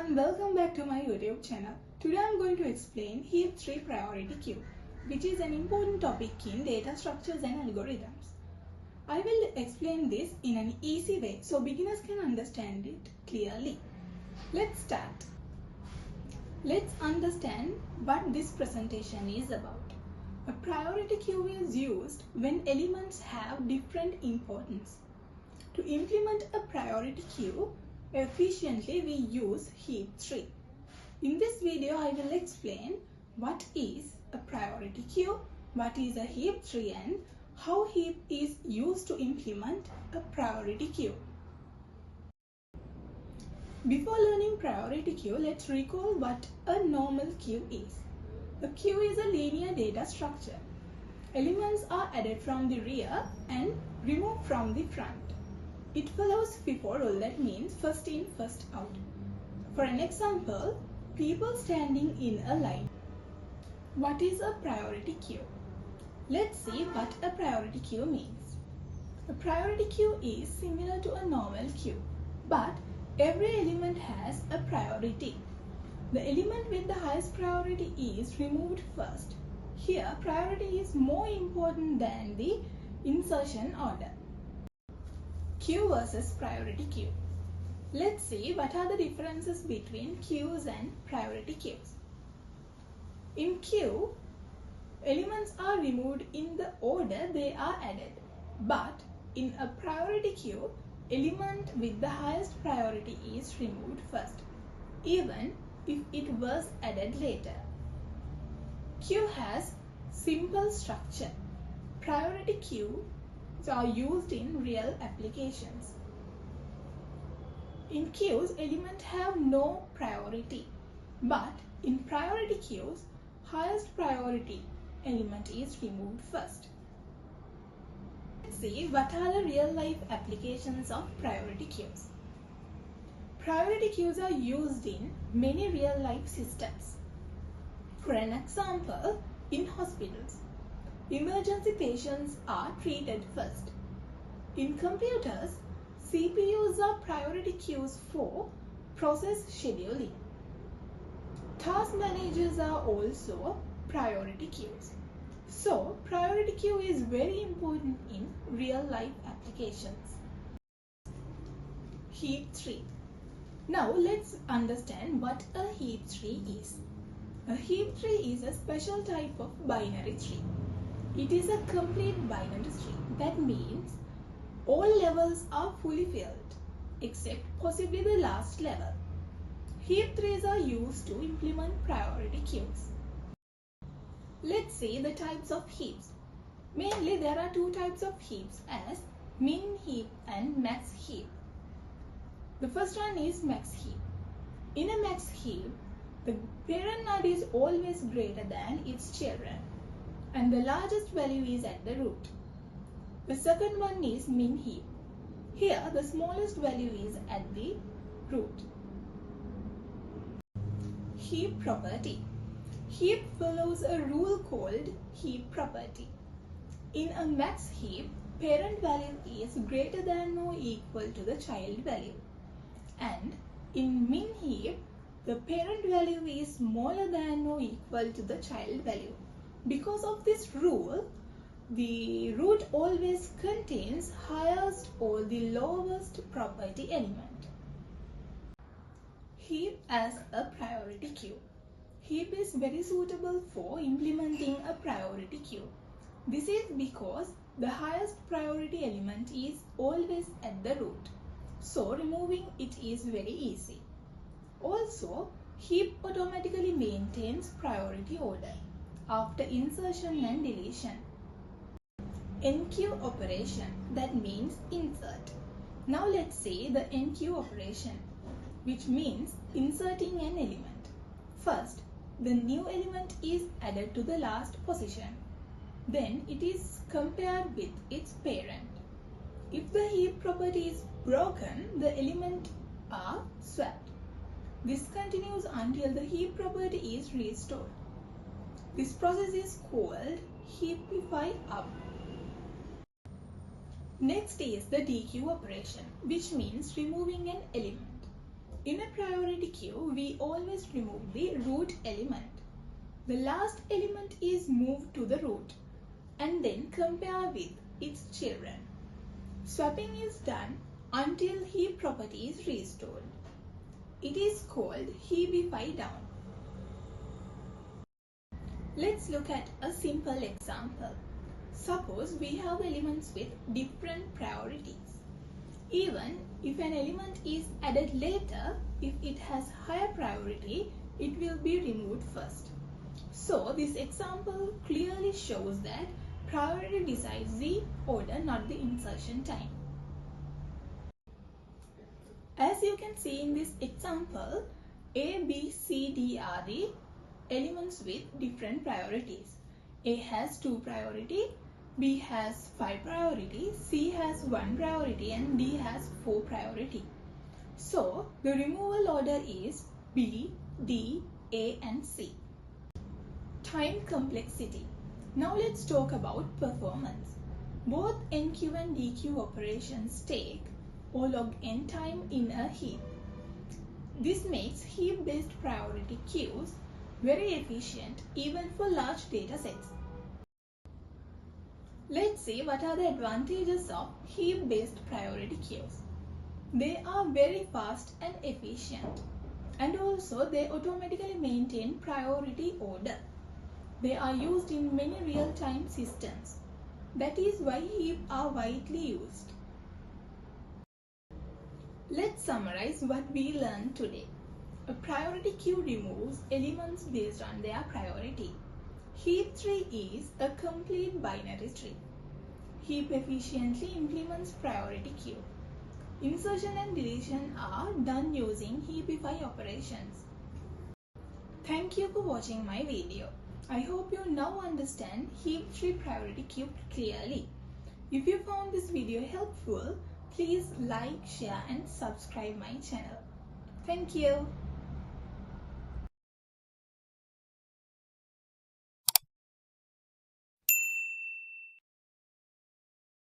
everyone, welcome back to my YouTube channel. Today I am going to explain Heap 3 priority queue, which is an important topic in data structures and algorithms. I will explain this in an easy way so beginners can understand it clearly. Let's start. Let's understand what this presentation is about. A priority queue is used when elements have different importance. To implement a priority queue efficiently, we use Heap 3. In this video, I will explain what is a priority queue, what is a Heap 3, and how Heap is used to implement a priority queue. Before learning priority queue, let's recall what a normal queue is. A queue is a linear data structure. Elements are added from the rear and removed from the front. It follows FIFO rule, that means first in, first out. For an example, people standing in a line. What is a priority queue? Let's see what a priority queue means. A priority queue is similar to a normal queue, but every element has a priority. The element with the highest priority is removed first. Here, priority is more important than the insertion order. Queue versus priority queue. Let's see what are the differences between queues and priority queues. In queue, elements are removed in the order they are added. But in a priority queue, element with the highest priority is removed first, even if it was added later. Queue has simple structure. Priority queues are used in real applications. In queues, elements have no priority, but in priority queues, highest priority element is removed first. Let's see what are the real-life applications of priority queues. Priority queues are used in many real-life systems. For an example, in hospitals, emergency patients are treated first. In computers, CPUs are priority queues for process scheduling. Task managers are also priority queues. So, priority queue is very important in real-life applications. Heap 3. Now, let's understand what a Heap 3 is. A Heap 3 is a special type of binary tree. It is a complete binary tree. That means all levels are fully filled, except possibly the last level. Heap 3s are used to implement priority queues. Let's see the types of heaps. Mainly there are two types of heaps as min heap and max heap. The first one is max heap. In a max heap, the parent node is always greater than its children, and the largest value is at the root. The second one is min heap. Here, the smallest value is at the root. Heap property. Heap follows a rule called heap property. In a max heap, parent value is greater than or equal to the child value. And in min heap, the parent value is smaller than or equal to the child value. Because of this rule, the root always contains highest or the lowest property element. Heap as a priority queue. Heap is very suitable for implementing a priority queue. This is because the highest priority element is always at the root. So removing it is very easy. Also, heap automatically maintains priority order after insertion and deletion. NQ operation, that means insert. Now let's see the NQ operation, which means inserting an element. First, the new element is added to the last position. Then it is compared with its parent. If the heap property is broken, the elements are swapped. This continues until the heap property is restored. This process is called heapify up. Next is the DQ operation, which means removing an element. In a priority queue, we always remove the root element. The last element is moved to the root and then compare with its children. Swapping is done until heap property is restored. It is called heapify down. Let's look at a simple example. Suppose we have elements with different priorities. Even if an element is added later, if it has higher priority, it will be removed first. So this example clearly shows that priority decides the order, not the insertion time. As you can see in this example, A, B, C, D are the elements with different priorities. A has 2 priority, B has 5 priority, C has 1 priority and D has 4 priority. So the removal order is B, D, A and C. Time complexity. Now let's talk about performance. Both NQ and DQ operations take O log n time in a heap. This makes heap-based priority queues very efficient even for large data sets. Let's see what are the advantages of heap-based priority queues. They are very fast and efficient, and also they automatically maintain priority order. They are used in many real-time systems. That is why heaps are widely used. Let's summarize what we learned today. A priority queue removes elements based on their priority. Heap tree is a complete binary tree. Heap efficiently implements priority queue. Insertion and deletion are done using heapify operations. Thank you for watching my video. I hope you now understand heap tree priority queue clearly. If you found this video helpful, please like, share and subscribe my channel. Thank you.